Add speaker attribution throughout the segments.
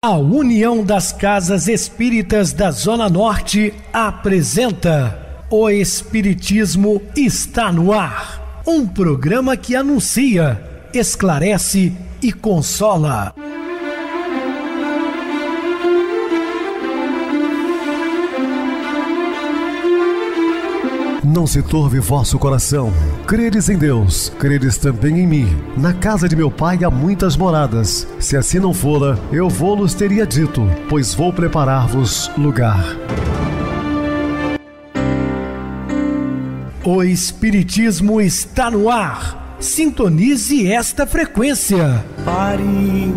Speaker 1: A União das Casas Espíritas da Zona Norte apresenta O Espiritismo está no ar, um programa que anuncia, esclarece e consola.
Speaker 2: Não se turve vosso coração. Credes em Deus, credes também em mim. Na casa de meu pai há muitas moradas. Se assim não fora, eu vou-los teria dito, pois vou preparar-vos lugar.
Speaker 1: O Espiritismo está no ar. Sintonize esta frequência.
Speaker 3: Pare,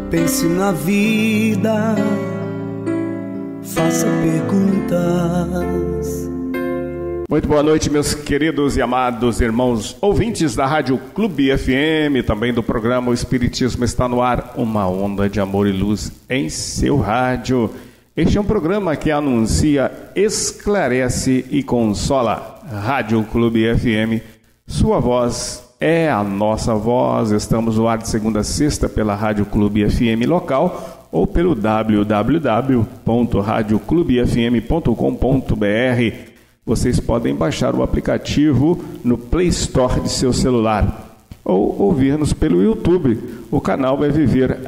Speaker 3: pense na vida, faça perguntas.
Speaker 4: Muito boa noite, meus queridos e amados irmãos ouvintes da Rádio Clube FM, também do programa O Espiritismo está no ar, uma onda de amor e luz em seu rádio. Este é um programa que anuncia, esclarece e consola. Rádio Clube FM, sua voz é a nossa voz. Estamos no ar de segunda a sexta pela Rádio Clube FM local ou pelo www.radioclubefm.com.br. Vocês podem baixar o aplicativo no Play Store de seu celular ou ouvir-nos pelo YouTube. O canal vai viver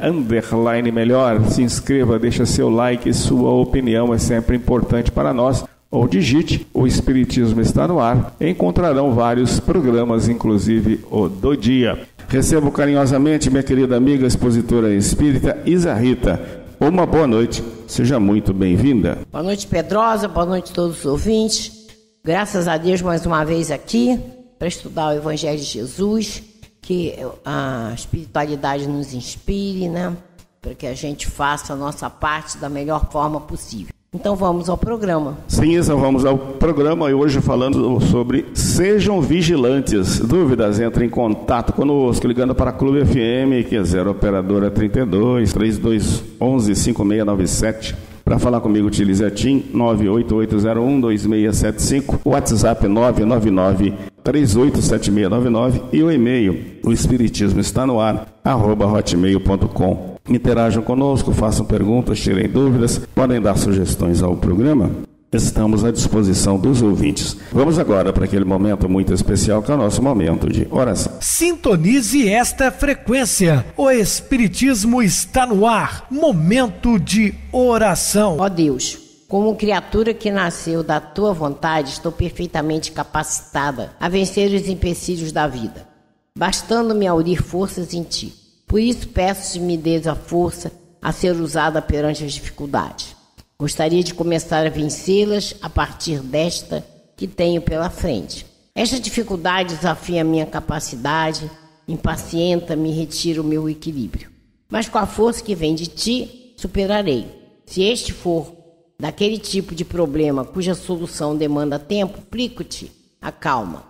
Speaker 4: _melhor. Se inscreva, deixa seu like, sua opinião é sempre importante para nós. Ou digite O Espiritismo está no ar. Encontrarão vários programas, inclusive o do dia. Recebo carinhosamente minha querida amiga expositora espírita Isa Rita. Uma boa noite, seja muito bem-vinda.
Speaker 5: Boa noite, Pedrosa, boa noite a todos os ouvintes. Graças a Deus, mais uma vez aqui, para estudar o Evangelho de Jesus, que a espiritualidade nos inspire, né? Para que a gente faça a nossa parte da melhor forma possível. Então vamos ao programa.
Speaker 4: Sim, Isa, vamos ao programa e hoje falando sobre Sejam Vigilantes. Dúvidas? Entre em contato conosco, ligando para a Clube FM, que é 0 operadora 32 3211 5697. Para falar comigo, utilize a TIM 988012675, o WhatsApp 999-387699 e o e-mail, o Espiritismo está no ar, @hotmail.com. Interajam conosco, façam perguntas, tirem dúvidas, podem dar sugestões ao programa. Estamos à disposição dos ouvintes. Vamos agora para aquele momento muito especial que é o nosso momento de oração.
Speaker 1: Sintonize esta frequência. O Espiritismo está no ar. Momento de oração.
Speaker 5: Ó Deus, como criatura que nasceu da tua vontade, estou perfeitamente capacitada a vencer os empecilhos da vida, bastando-me aurir forças em ti. Por isso peço que me dês a força a ser usada perante as dificuldades. Gostaria de começar a vencê-las a partir desta que tenho pela frente. Esta dificuldade desafia a minha capacidade, impacienta-me e retira o meu equilíbrio. Mas com a força que vem de ti, superarei. Se este for daquele tipo de problema cuja solução demanda tempo, aplico-te a calma.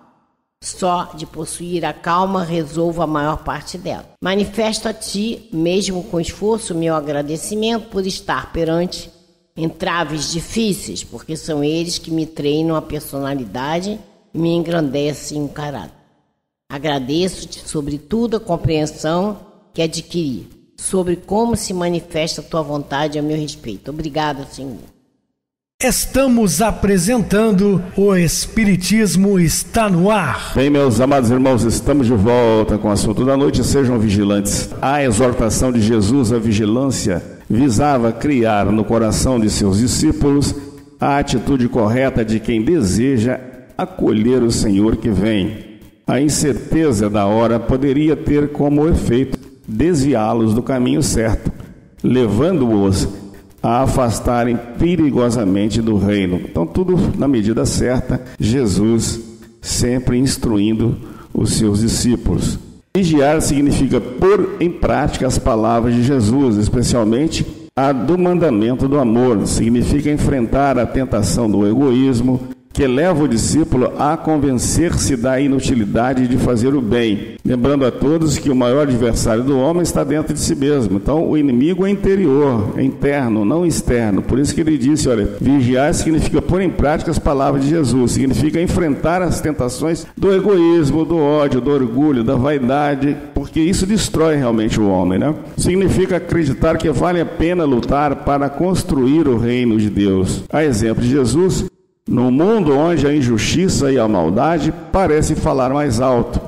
Speaker 5: Só de possuir a calma resolvo a maior parte dela. Manifesto a ti, mesmo com esforço, meu agradecimento por estar perante entraves difíceis, porque são eles que me treinam a personalidade e me engrandecem o caráter. Agradeço-te, sobretudo, a compreensão que adquiri sobre como se manifesta a tua vontade a meu respeito. Obrigada, Senhor.
Speaker 1: Estamos apresentando O Espiritismo está no ar.
Speaker 4: Bem, meus amados irmãos, estamos de volta com o assunto da noite. Sejam vigilantes. A exortação de Jesus à vigilância visava criar no coração de seus discípulos a atitude correta de quem deseja acolher o Senhor que vem. A incerteza da hora poderia ter como efeito desviá-los do caminho certo, levando-os a afastarem perigosamente do reino. Então, tudo na medida certa, Jesus sempre instruindo os seus discípulos. Vigiar significa pôr em prática as palavras de Jesus, especialmente a do mandamento do amor. Significa enfrentar a tentação do egoísmo, que leva o discípulo a convencer-se da inutilidade de fazer o bem. Lembrando a todos que o maior adversário do homem está dentro de si mesmo. Então, o inimigo é interior, é interno, não externo. Por isso que ele disse, olha, vigiar significa pôr em prática as palavras de Jesus, significa enfrentar as tentações do egoísmo, do ódio, do orgulho, da vaidade, porque isso destrói realmente o homem, né? Significa acreditar que vale a pena lutar para construir o reino de Deus. A exemplo de Jesus, no mundo onde a injustiça e a maldade parecem falar mais alto,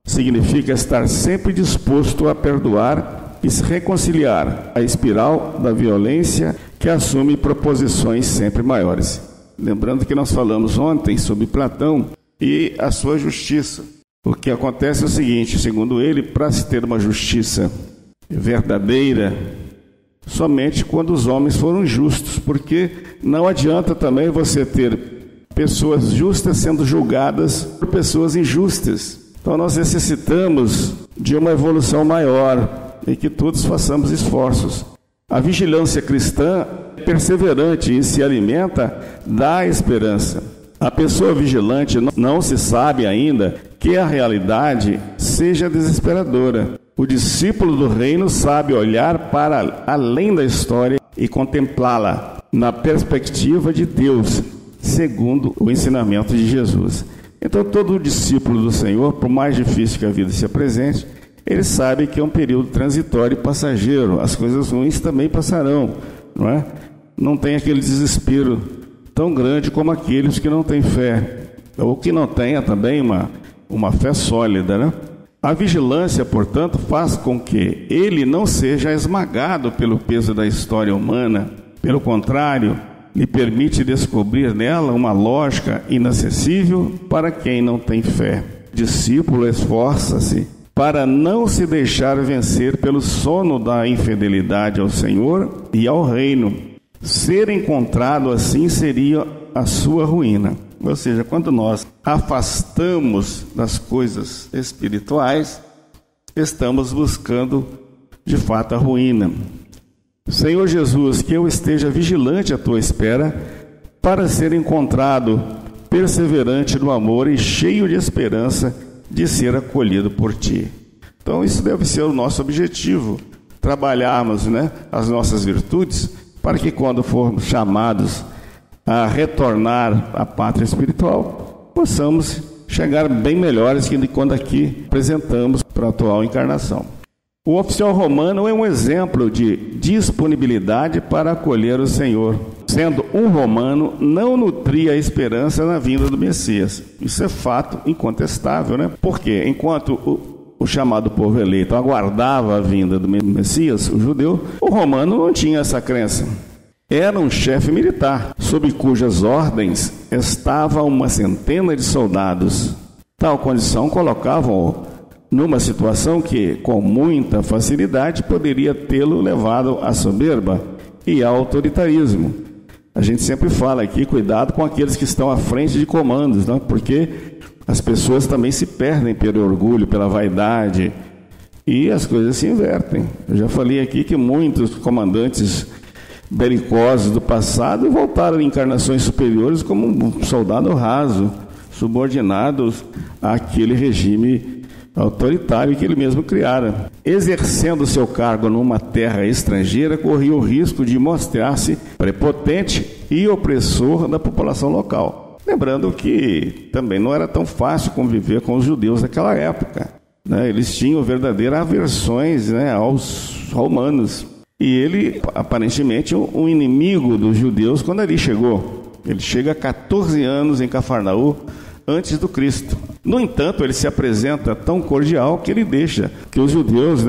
Speaker 4: significa estar sempre disposto a perdoar e se reconciliar a espiral da violência que assume proposições sempre maiores. Lembrando que nós falamos ontem sobre Platão e a sua justiça. O que acontece é o seguinte, segundo ele, para se ter uma justiça verdadeira, somente quando os homens foram justos, porque não adianta também você ter pessoas justas sendo julgadas por pessoas injustas. Então nós necessitamos de uma evolução maior e que todos façamos esforços. A vigilância cristã é perseverante e se alimenta da esperança. A pessoa vigilante não se sabe ainda que a realidade seja desesperadora. O discípulo do reino sabe olhar para além da história e contemplá-la na perspectiva de Deus, segundo o ensinamento de Jesus. Então, todo discípulo do Senhor, por mais difícil que a vida se apresente, ele sabe que é um período transitório e passageiro. As coisas ruins também passarão, não é? Não tem aquele desespero tão grande como aqueles que não têm fé, ou que não tenha também uma fé sólida, né? A vigilância, portanto, faz com que ele não seja esmagado pelo peso da história humana. Pelo contrário, lhe permite descobrir nela uma lógica inacessível para quem não tem fé. O discípulo esforça-se para não se deixar vencer pelo sono da infidelidade ao Senhor e ao reino. Ser encontrado assim seria a sua ruína. Ou seja, quando nós afastamos das coisas espirituais, estamos buscando de fato a ruína. Senhor Jesus, que eu esteja vigilante à tua espera para ser encontrado perseverante no amor e cheio de esperança de ser acolhido por ti. Então isso deve ser o nosso objetivo, trabalharmos, as nossas virtudes para que quando formos chamados a retornar à pátria espiritual, possamos chegar bem melhores que quando aqui apresentamos para a atual encarnação. O oficial romano é um exemplo de disponibilidade para acolher o Senhor. Sendo um romano, não nutria a esperança na vinda do Messias. Isso é fato incontestável, né? Porque enquanto o chamado povo eleito aguardava a vinda do Messias, o judeu, o romano não tinha essa crença. Era um chefe militar, sob cujas ordens estava uma centena de soldados. Tal condição colocava-o numa situação que, com muita facilidade, poderia tê-lo levado à soberba e ao autoritarismo. A gente sempre fala aqui, cuidado com aqueles que estão à frente de comandos, não? Porque as pessoas também se perdem pelo orgulho, pela vaidade, e as coisas se invertem. Eu já falei aqui que muitos comandantes belicosos do passado voltaram em encarnações superiores como um soldado raso, subordinados àquele regime autoritário que ele mesmo criara. Exercendo seu cargo numa terra estrangeira, corria o risco de mostrar-se prepotente e opressor da população local. Lembrando que também não era tão fácil conviver com os judeus naquela época, né? Eles tinham verdadeiras aversões, aos romanos. E ele, aparentemente, um inimigo dos judeus quando ali chegou. Ele chega 14 anos em Cafarnaum antes do Cristo. No entanto, ele se apresenta tão cordial que ele deixa que os judeus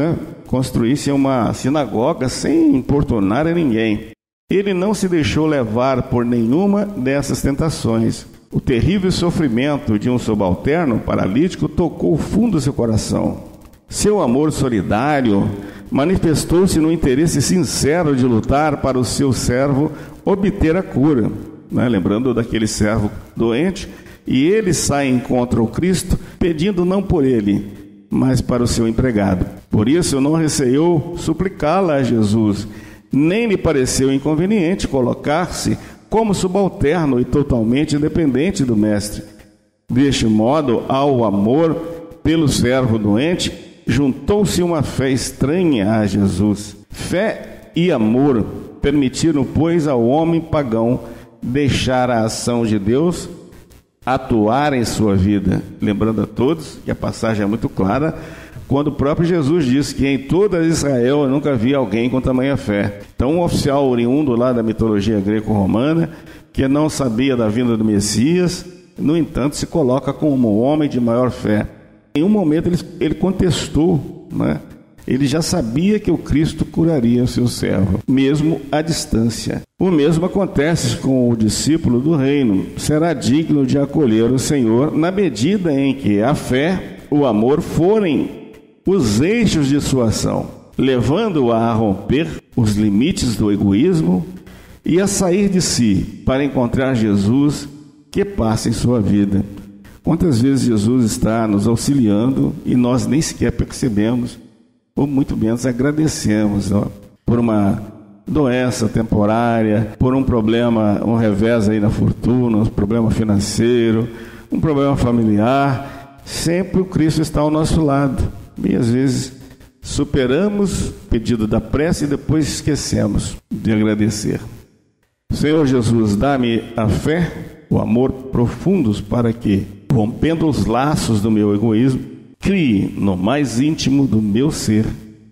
Speaker 4: construíssem uma sinagoga sem importunar a ninguém. Ele não se deixou levar por nenhuma dessas tentações. O terrível sofrimento de um subalterno paralítico tocou o fundo do seu coração. Seu amor solidário manifestou-se no interesse sincero de lutar para o seu servo obter a cura. Lembrando daquele servo doente, e ele sai contra o Cristo, pedindo não por ele, mas para o seu empregado. Por isso não receou suplicá-la a Jesus, nem lhe pareceu inconveniente colocar-se como subalterno e totalmente dependente do mestre. Deste modo, ao amor pelo servo doente, juntou-se uma fé estranha a Jesus. Fé e amor permitiram, pois, ao homem pagão deixar a ação de Deus atuar em sua vida. Lembrando a todos que a passagem é muito clara, quando o próprio Jesus disse que em toda Israel eu nunca vi alguém com tamanha fé. Então, um oficial oriundo lá da mitologia greco-romana, que não sabia da vinda do Messias, no entanto, se coloca como um homem de maior fé. Em um momento ele contestou, né? Ele já sabia que o Cristo curaria o seu servo, mesmo à distância. O mesmo acontece com o discípulo do reino. Será digno de acolher o Senhor na medida em que a fé, o amor forem os eixos de sua ação, levando-o a romper os limites do egoísmo e a sair de si para encontrar Jesus que passa em sua vida. Quantas vezes Jesus está nos auxiliando e nós nem sequer percebemos, ou muito menos agradecemos, ó, por uma doença temporária, por um problema, um revés aí na fortuna, um problema financeiro, um problema familiar. Sempre o Cristo está ao nosso lado. E às vezes superamos o pedido da prece e depois esquecemos de agradecer. Senhor Jesus, dá-me a fé, o amor profundos para que, rompendo os laços do meu egoísmo, crie no mais íntimo do meu ser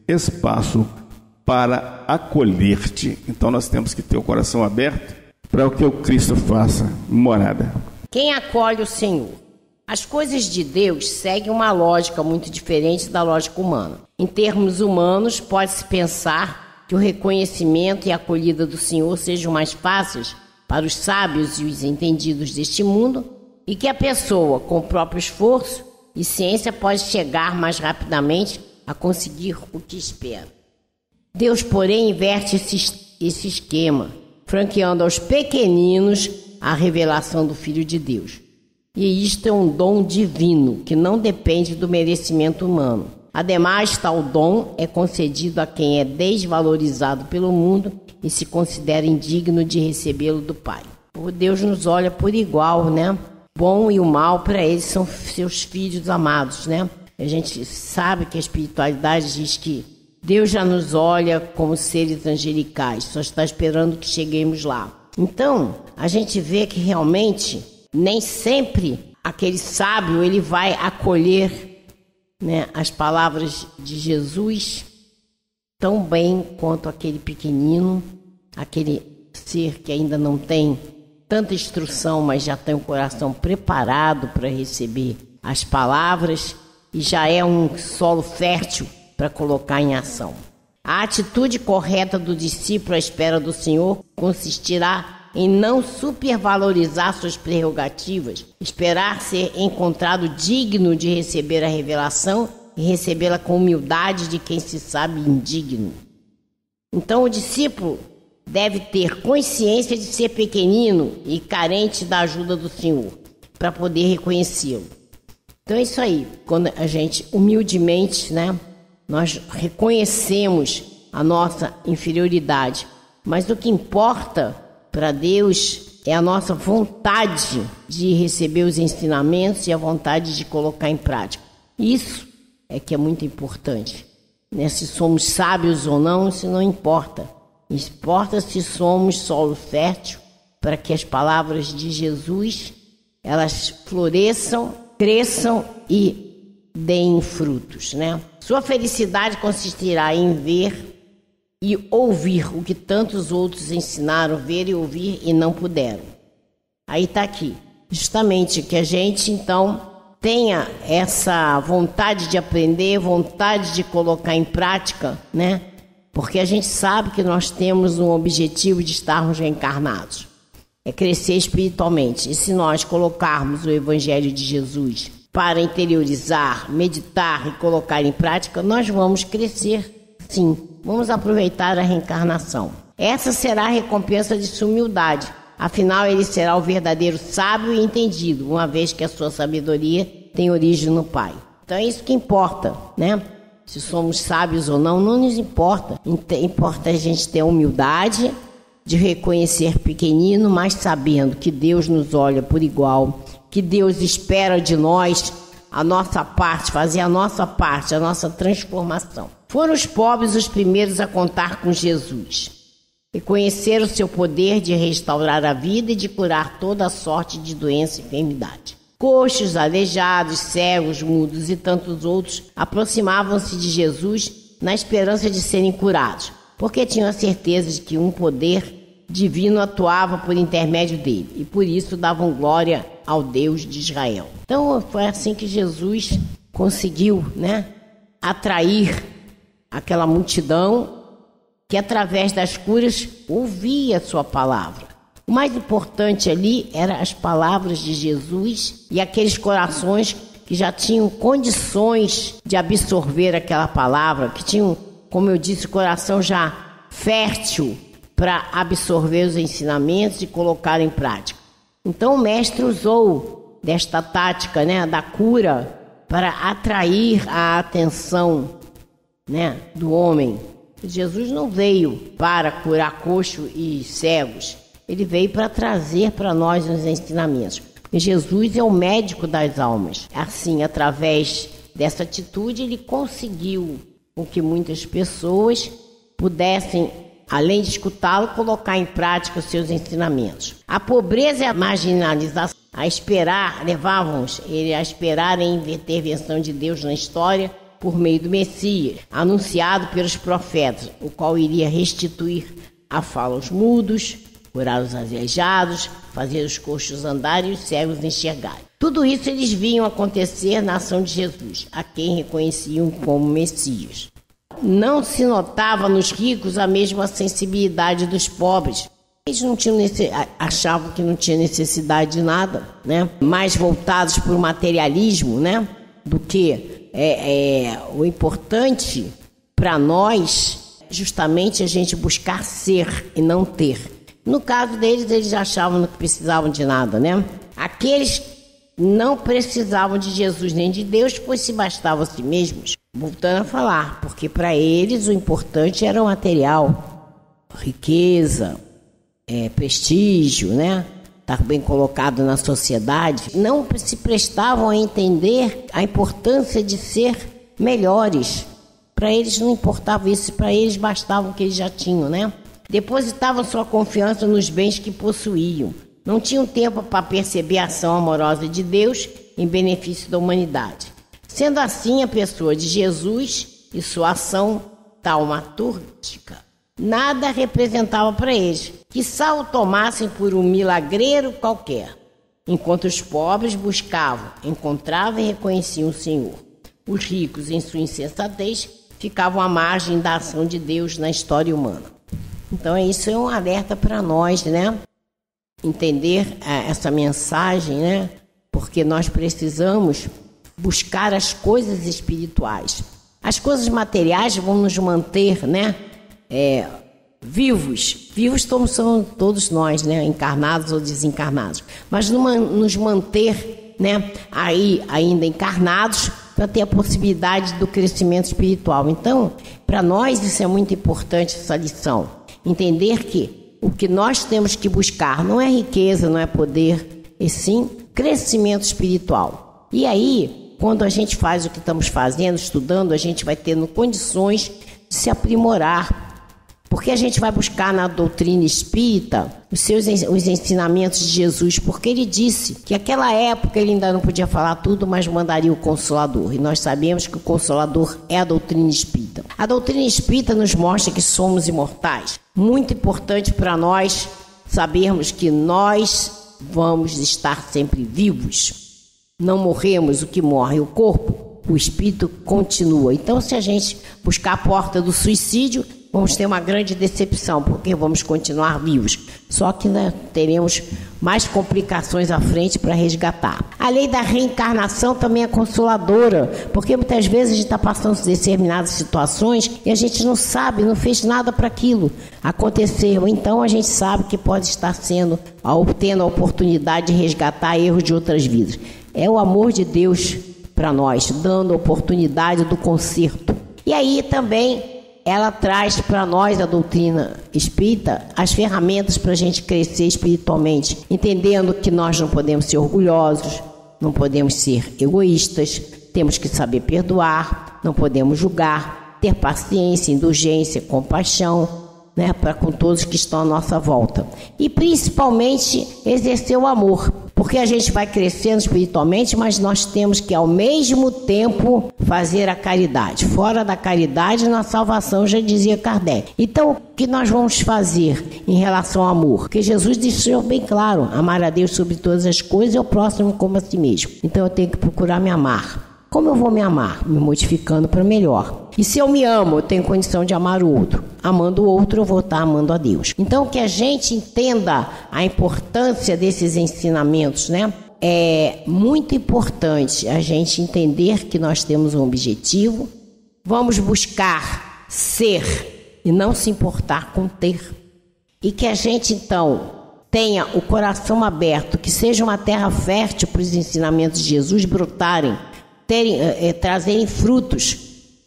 Speaker 4: espaço para acolher-te. Então nós temos que ter o coração aberto para o que o Cristo faça morada.
Speaker 5: Quem acolhe o Senhor? As coisas de Deus seguem uma lógica muito diferente da lógica humana. Em termos humanos, pode-se pensar que o reconhecimento e a acolhida do Senhor sejam mais fáceis para os sábios e os entendidos deste mundo, e que a pessoa, com o próprio esforço e ciência, pode chegar mais rapidamente a conseguir o que espera. Deus, porém, inverte esse esquema, franqueando aos pequeninos a revelação do Filho de Deus. E isto é um dom divino, que não depende do merecimento humano. Ademais, tal dom é concedido a quem é desvalorizado pelo mundo e se considera indigno de recebê-lo do Pai. O Deus nos olha por igual, né? Bom e o mal para eles são seus filhos amados, né? A gente sabe que a espiritualidade diz que Deus já nos olha como seres angelicais, só está esperando que cheguemos lá. Então, a gente vê que realmente nem sempre aquele sábio ele vai acolher, né, as palavras de Jesus tão bem quanto aquele pequenino, aquele ser que ainda não tem tanta instrução, mas já tem o coração preparado para receber as palavras e já é um solo fértil para colocar em ação. A atitude correta do discípulo à espera do Senhor consistirá em não supervalorizar suas prerrogativas, esperar ser encontrado digno de receber a revelação e recebê-la com humildade de quem se sabe indigno. Então o discípulo deve ter consciência de ser pequenino e carente da ajuda do Senhor para poder reconhecê-lo. Então é isso aí, quando a gente humildemente, né, nós reconhecemos a nossa inferioridade, mas o que importa para Deus é a nossa vontade de receber os ensinamentos e a vontade de colocar em prática. Isso é que é muito importante, né? Se somos sábios ou não, isso não importa. Importa se somos solo fértil para que as palavras de Jesus elas floresçam, cresçam e deem frutos, né? Sua felicidade consistirá em ver e ouvir o que tantos outros ensinaram, ver e ouvir e não puderam. Aí está aqui, justamente que a gente então tenha essa vontade de aprender, vontade de colocar em prática, né? Porque a gente sabe que nós temos um objetivo de estarmos reencarnados, é crescer espiritualmente. E se nós colocarmos o Evangelho de Jesus para interiorizar, meditar e colocar em prática, nós vamos crescer, sim. Vamos aproveitar a reencarnação. Essa será a recompensa de sua humildade. Afinal, ele será o verdadeiro sábio e entendido, uma vez que a sua sabedoria tem origem no Pai. Então é isso que importa, né? Se somos sábios ou não, não nos importa. Importa a gente ter a humildade de reconhecer pequenino, mas sabendo que Deus nos olha por igual, que Deus espera de nós a nossa parte, fazer a nossa parte, a nossa transformação. Foram os pobres os primeiros a contar com Jesus e conhecer o seu poder de restaurar a vida e de curar toda a sorte de doença e enfermidade. Coxos, aleijados, cegos, mudos e tantos outros aproximavam-se de Jesus na esperança de serem curados, porque tinham a certeza de que um poder divino atuava por intermédio dele e por isso davam glória ao Deus de Israel. Então foi assim que Jesus conseguiu, atrair aquela multidão que através das curas ouvia a sua palavra. O mais importante ali eram as palavras de Jesus e aqueles corações que já tinham condições de absorver aquela palavra, que tinham, como eu disse, o coração já fértil para absorver os ensinamentos e colocar em prática. Então o mestre usou desta tática, da cura para atrair a atenção, do homem. Jesus não veio para curar coxos e cegos, ele veio para trazer para nós os ensinamentos. Jesus é o médico das almas. Assim, através dessa atitude, ele conseguiu com que muitas pessoas pudessem, além de escutá-lo, colocar em prática os seus ensinamentos. A pobreza e a marginalização levavam ele a esperar a intervenção de Deus na história por meio do Messias, anunciado pelos profetas, o qual iria restituir a fala aos mudos, curar os aleijados, fazer os coxos andarem e os cegos enxergarem. Tudo isso eles viam acontecer na ação de Jesus, a quem reconheciam como Messias. Não se notava nos ricos a mesma sensibilidade dos pobres. Eles não tinham achavam que não tinha necessidade de nada, mais voltados para o materialismo, do que o importante para nós, justamente a gente buscar ser e não ter. No caso deles, eles achavam que precisavam de nada, Aqueles não precisavam de Jesus nem de Deus, pois se bastavam a si mesmos. Voltando a falar, porque para eles o importante era o material, riqueza, prestígio, estar bem colocado na sociedade. Não se prestavam a entender a importância de ser melhores. Para eles não importava isso, para eles bastava o que eles já tinham, Depositavam sua confiança nos bens que possuíam. Não tinham tempo para perceber a ação amorosa de Deus em benefício da humanidade. Sendo assim, a pessoa de Jesus e sua ação taumatúrgica nada representava para eles, quiçá o tomassem por um milagreiro qualquer, enquanto os pobres buscavam, encontravam e reconheciam o Senhor. Os ricos, em sua insensatez, ficavam à margem da ação de Deus na história humana. Então isso é um alerta para nós, entender essa mensagem, porque nós precisamos buscar as coisas espirituais. As coisas materiais vão nos manter, vivos. Vivos somos todos nós, encarnados ou desencarnados. Mas nos manter, aí ainda encarnados, para ter a possibilidade do crescimento espiritual. Então, para nós isso é muito importante, essa lição. Entender que o que nós temos que buscar não é riqueza, não é poder, e sim crescimento espiritual. E aí, quando a gente faz o que estamos fazendo, estudando, a gente vai tendo condições de se aprimorar. Porque a gente vai buscar na doutrina espírita os ensinamentos de Jesus, porque ele disse que naquela época ele ainda não podia falar tudo, mas mandaria o Consolador. E nós sabemos que o Consolador é a doutrina espírita. A doutrina espírita nos mostra que somos imortais. Muito importante para nós sabermos que nós vamos estar sempre vivos. Não morremos, o que morre é o corpo, o espírito continua. Então, se a gente buscar a porta do suicídio, vamos ter uma grande decepção, porque vamos continuar vivos. Só que teremos mais complicações à frente para resgatar. A lei da reencarnação também é consoladora, porque muitas vezes a gente está passando por determinadas situações e a gente não sabe, não fez nada para aquilo acontecer. Então a gente sabe que pode estar tendo a oportunidade de resgatar erros de outras vidas. É o amor de Deus para nós, dando a oportunidade do conserto. E aí também ela traz para nós, a doutrina espírita, as ferramentas para a gente crescer espiritualmente, entendendo que nós não podemos ser orgulhosos, não podemos ser egoístas, temos que saber perdoar, não podemos julgar, ter paciência, indulgência, compaixão, né, para com todos que estão à nossa volta. E principalmente exercer o amor, porque a gente vai crescendo espiritualmente, mas nós temos que ao mesmo tempo fazer a caridade. Fora da caridade, na salvação, já dizia Kardec. Então, o que nós vamos fazer em relação ao amor? Porque Jesus deixou bem claro, amar a Deus sobre todas as coisas e ao próximo como a si mesmo. Então eu tenho que procurar me amar. Como eu vou me amar? Me modificando para melhor. E se eu me amo, eu tenho condição de amar o outro. Amando o outro, eu vou estar amando a Deus. Então, que a gente entenda a importância desses ensinamentos, né? É muito importante a gente entender que nós temos um objetivo. Vamos buscar ser e não se importar com ter. E que a gente, então, tenha o coração aberto, que seja uma terra fértil para os ensinamentos de Jesus brotarem, trazerem frutos.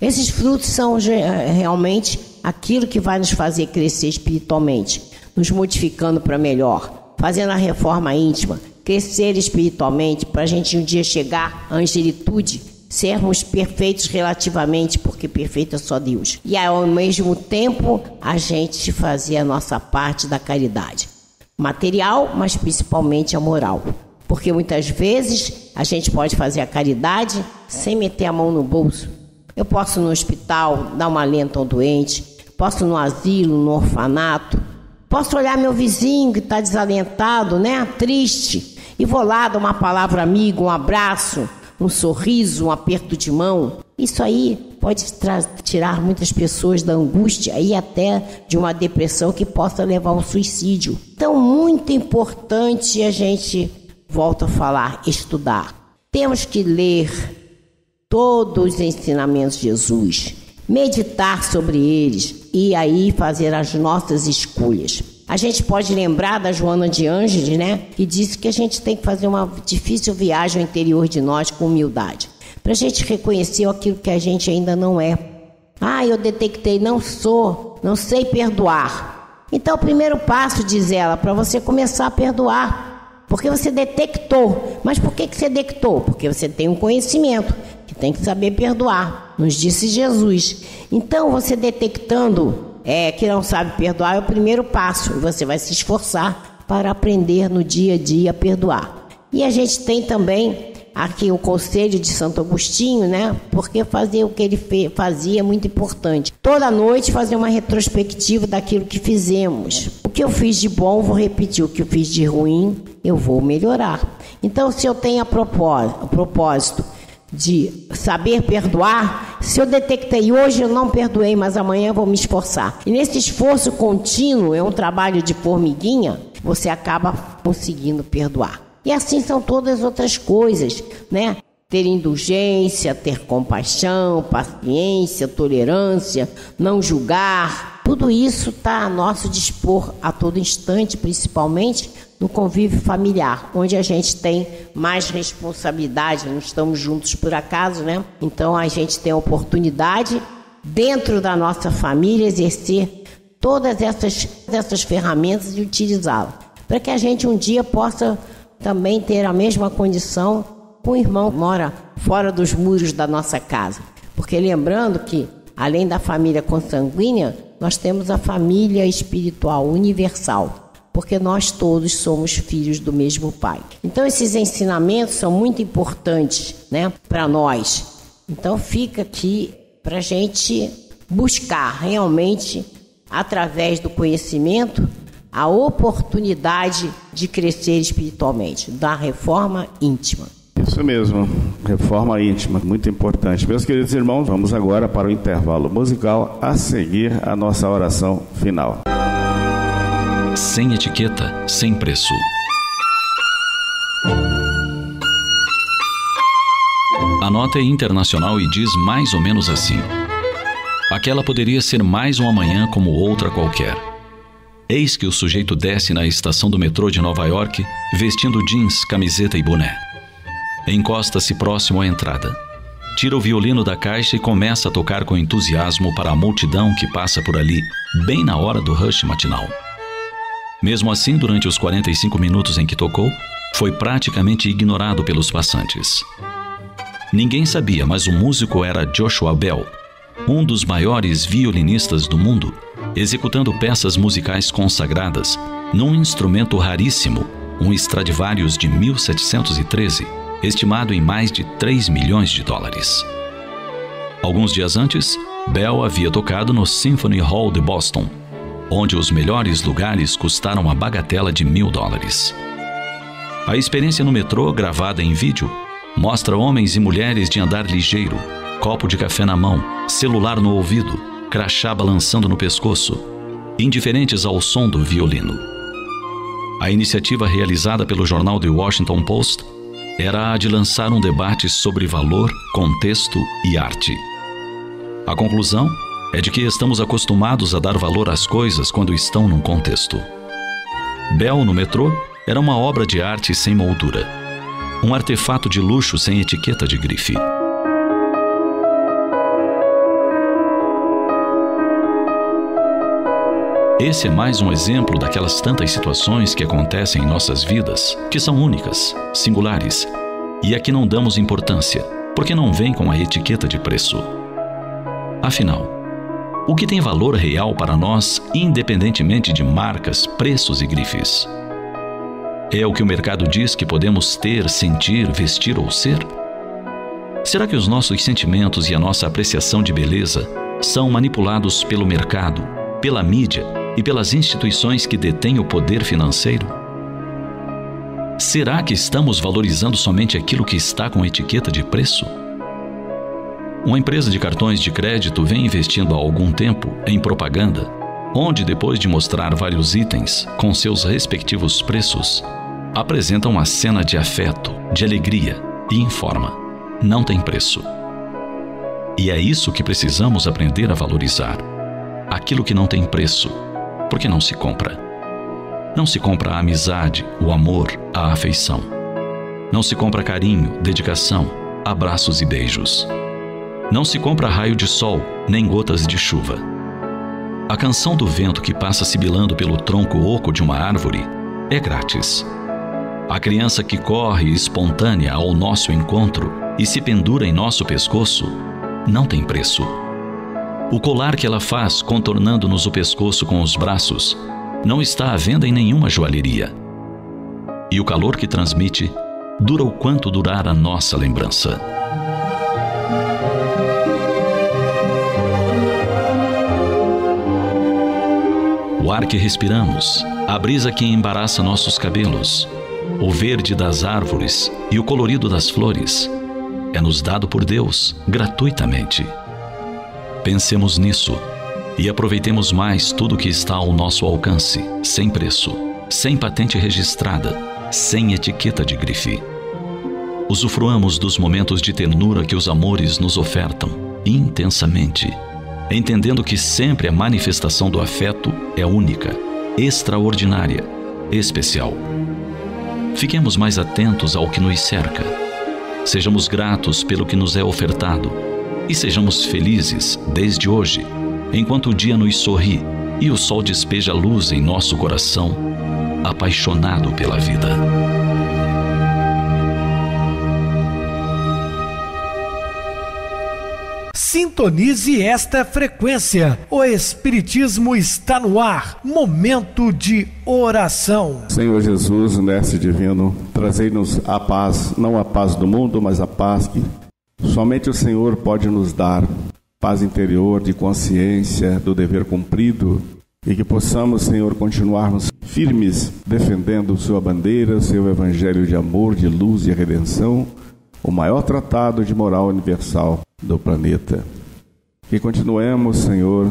Speaker 5: Esses frutos são realmente aquilo que vai nos fazer crescer espiritualmente, nos modificando para melhor, fazendo a reforma íntima, crescer espiritualmente para a gente um dia chegar à angelitude, sermos perfeitos relativamente, porque perfeito é só Deus. E ao mesmo tempo a gente fazer a nossa parte da caridade material, mas principalmente a moral. Porque muitas vezes a gente pode fazer a caridade sem meter a mão no bolso. Eu posso ir no hospital dar um alento ao doente, posso ir no asilo, no orfanato, posso olhar meu vizinho que está desalentado, né, triste, e vou lá dar uma palavra amiga, um abraço, um sorriso, um aperto de mão. Isso aí pode tirar muitas pessoas da angústia e até de uma depressão que possa levar ao suicídio. Então, muito importante a gente, volto a falar, estudar. Temos que ler todos os ensinamentos de Jesus, meditar sobre eles e aí fazer as nossas escolhas. A gente pode lembrar da Joana de Ângeles, né, que disse que a gente tem que fazer uma difícil viagem ao interior de nós com humildade, para a gente reconhecer aquilo que a gente ainda não é. Eu detectei, não sei perdoar. Então o primeiro passo, diz ela, para você começar a perdoar, porque você detectou. Mas por que você detectou? Porque você tem um conhecimento, que tem que saber perdoar, nos disse Jesus. Então você detectando que não sabe perdoar é o primeiro passo, e você vai se esforçar para aprender no dia a dia a perdoar. E a gente tem também aqui o conselho de Santo Agostinho, né? Porque fazer o que ele fazia é muito importante. Toda noite fazer uma retrospectiva daquilo que fizemos. O que eu fiz de bom, vou repetir. O que eu fiz de ruim, eu vou melhorar. Então, se eu tenho o propósito de saber perdoar, se eu detectei hoje eu não perdoei, mas amanhã eu vou me esforçar. E nesse esforço contínuo, é um trabalho de formiguinha, você acaba conseguindo perdoar. E assim são todas as outras coisas, né? Ter indulgência, ter compaixão, paciência, tolerância, não julgar. Tudo isso está a nosso dispor a todo instante, principalmente no convívio familiar, onde a gente tem mais responsabilidade, não estamos juntos por acaso, né? Então a gente tem a oportunidade, dentro da nossa família, exercer todas essas ferramentas e utilizá-las, para que a gente um dia possa também ter a mesma condição com o irmão que mora fora dos muros da nossa casa. Porque lembrando que, além da família consanguínea, nós temos a família espiritual universal, porque nós todos somos filhos do mesmo Pai. Então esses ensinamentos são muito importantes, né, para nós. Então fica aqui para a gente buscar realmente, através do conhecimento, a oportunidade de crescer espiritualmente, da reforma íntima.
Speaker 4: Isso mesmo, reforma íntima, muito importante. Meus queridos irmãos, vamos agora para o intervalo musical, a seguir a nossa oração final.
Speaker 6: Sem etiqueta, sem preço. A nota é internacional e diz mais ou menos assim: aquela poderia ser mais um amanhã como outra qualquer. Eis que o sujeito desce na estação do metrô de Nova York, vestindo jeans, camiseta e boné. Encosta-se próximo à entrada. tira o violino da caixa e começa a tocar com entusiasmo para a multidão que passa por ali, bem na hora do rush matinal. Mesmo assim, durante os 45 minutos em que tocou, foi praticamente ignorado pelos passantes. Ninguém sabia, mas o músico era Joshua Bell, um dos maiores violinistas do mundo, executando peças musicais consagradas num instrumento raríssimo, um Stradivarius de 1713, estimado em mais de 3 milhões de dólares. Alguns dias antes, Bell havia tocado no Symphony Hall de Boston, onde os melhores lugares custaram a bagatela de $1.000. A experiência no metrô, gravada em vídeo, mostra homens e mulheres de andar ligeiro, copo de café na mão, celular no ouvido, crachá balançando no pescoço, indiferentes ao som do violino. A iniciativa realizada pelo jornal The Washington Post era a de lançar um debate sobre valor, contexto e arte. A conclusão é de que estamos acostumados a dar valor às coisas quando estão num contexto. Bell no metrô era uma obra de arte sem moldura, um artefato de luxo sem etiqueta de grife. Esse é mais um exemplo daquelas tantas situações que acontecem em nossas vidas, que são únicas, singulares, e a que não damos importância, porque não vem com a etiqueta de preço. Afinal, o que tem valor real para nós, independentemente de marcas, preços e grifes? É o que o mercado diz que podemos ter, sentir, vestir ou ser? Será que os nossos sentimentos e a nossa apreciação de beleza são manipulados pelo mercado, pela mídia e pelas instituições que detêm o poder financeiro? Será que estamos valorizando somente aquilo que está com etiqueta de preço? Uma empresa de cartões de crédito vem investindo há algum tempo em propaganda, onde, depois de mostrar vários itens com seus respectivos preços, apresenta uma cena de afeto, de alegria e informa: não tem preço. E é isso que precisamos aprender a valorizar. Aquilo que não tem preço, porque não se compra. Não se compra a amizade, o amor, a afeição. Não se compra carinho, dedicação, abraços e beijos. Não se compra raio de sol, nem gotas de chuva. A canção do vento que passa sibilando pelo tronco oco de uma árvore é grátis. A criança que corre espontânea ao nosso encontro e se pendura em nosso pescoço não tem preço. O colar que ela faz, contornando-nos o pescoço com os braços, não está à venda em nenhuma joalheria. E o calor que transmite dura o quanto durar a nossa lembrança. O ar que respiramos, a brisa que embaraça nossos cabelos, o verde das árvores e o colorido das flores é nos dado por Deus gratuitamente. Pensemos nisso e aproveitemos mais tudo que está ao nosso alcance, sem preço, sem patente registrada, sem etiqueta de grife. Usufruamos dos momentos de ternura que os amores nos ofertam intensamente, entendendo que sempre a manifestação do afeto é única, extraordinária, especial. Fiquemos mais atentos ao que nos cerca. Sejamos gratos pelo que nos é ofertado e sejamos felizes desde hoje, enquanto o dia nos sorri e o sol despeja luz em nosso coração, apaixonado pela vida.
Speaker 1: Sintonize esta frequência. O Espiritismo está no ar. Momento de oração.
Speaker 4: Senhor Jesus, Mestre Divino, trazei-nos a paz, não a paz do mundo, mas a paz que somente o Senhor pode nos dar. Paz interior, de consciência do dever cumprido, e que possamos, Senhor, continuarmos firmes, defendendo sua bandeira, seu evangelho de amor, de luz e redenção, o maior tratado de moral universal do planeta. Que continuemos, Senhor,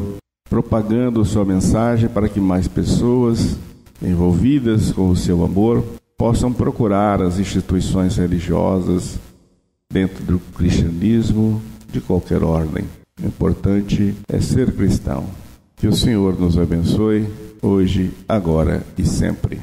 Speaker 4: propagando sua mensagem para que mais pessoas envolvidas com o seu amor possam procurar as instituições religiosas dentro do cristianismo de qualquer ordem. O importante é ser cristão. Que o Senhor nos abençoe hoje, agora e sempre.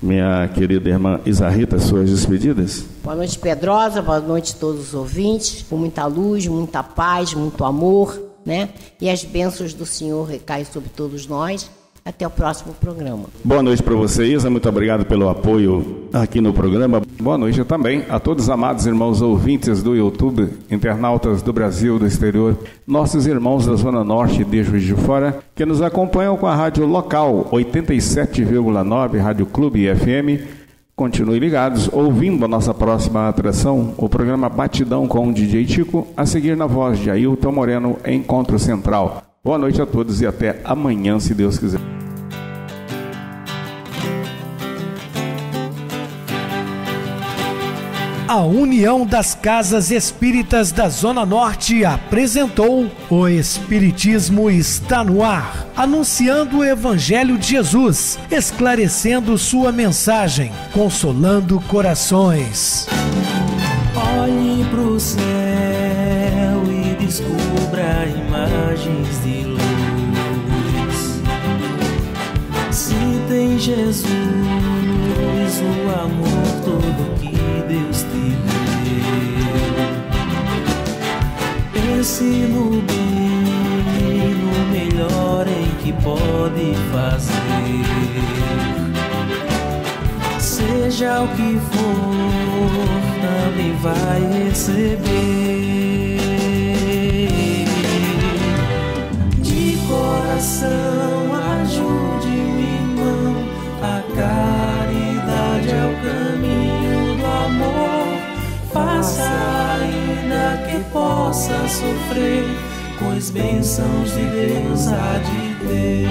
Speaker 4: Minha querida irmã Isarrita, suas despedidas.
Speaker 5: Boa noite, Pedrosa, boa noite a todos os ouvintes, com muita luz, muita paz, muito amor, né? E as bênçãos do Senhor recaem sobre todos nós. Até o próximo programa.
Speaker 4: Boa noite para você, Isa. Muito obrigado pelo apoio aqui no programa. Boa noite também a todos os amados irmãos ouvintes do YouTube, internautas do Brasil, do exterior, nossos irmãos da Zona Norte de Juiz de Fora, que nos acompanham com a rádio local 87,9, Rádio Clube FM. Continuem ligados, ouvindo a nossa próxima atração, o programa Batidão com o DJ Chico, a seguir na voz de Ailton Moreno, Encontro Central. Boa noite a todos e até amanhã, se Deus quiser.
Speaker 1: A União das Casas Espíritas da Zona Norte apresentou O Espiritismo Está no Ar, anunciando o Evangelho de Jesus, esclarecendo sua mensagem, consolando corações.
Speaker 3: Olhe pro céu e descubra imagens de luz. Se tem Jesus, o amor todo que Deus te deu. Pense no bem, no melhor em que pode fazer. Seja o que for, também vai receber. De coração, ajude-me, irmão. A caridade é o caminho do amor. Faça ainda que possa sofrer, pois bênçãos de Deus há de ter.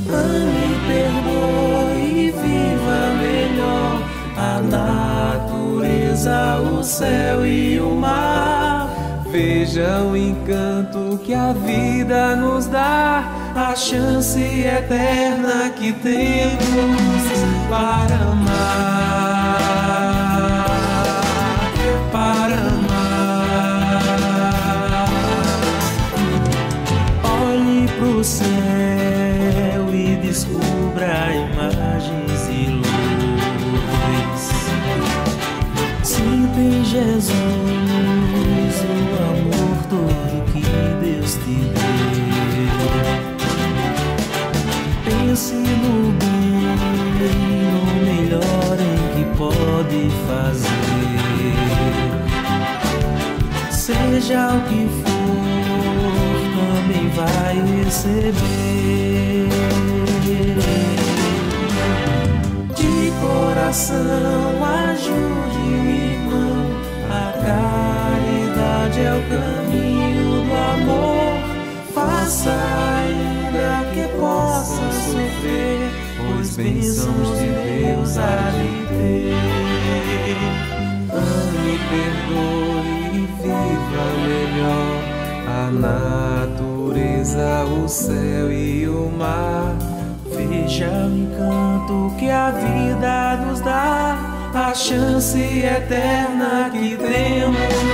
Speaker 3: Ame, perdoe e viva melhor a natureza, o céu e o mar. Veja o encanto que a vida nos dá, a chance eterna que temos para amar, para amar. Olhe pro céu e descubra imagens de luz. Sinta em Jesus o amor todo que Deus te deu. Pense no bem, no melhor em que pode fazer. Seja o que for, também vai receber. De coração, ajude o irmão. A caridade é o caminho do amor. Faça ainda que possa sofrer, pois bênçãos de Deus há de ter. Ame, perdoe e viva melhor a natureza, o céu e o mar. Veja o encanto que a vida nos dá, a chance eterna que temos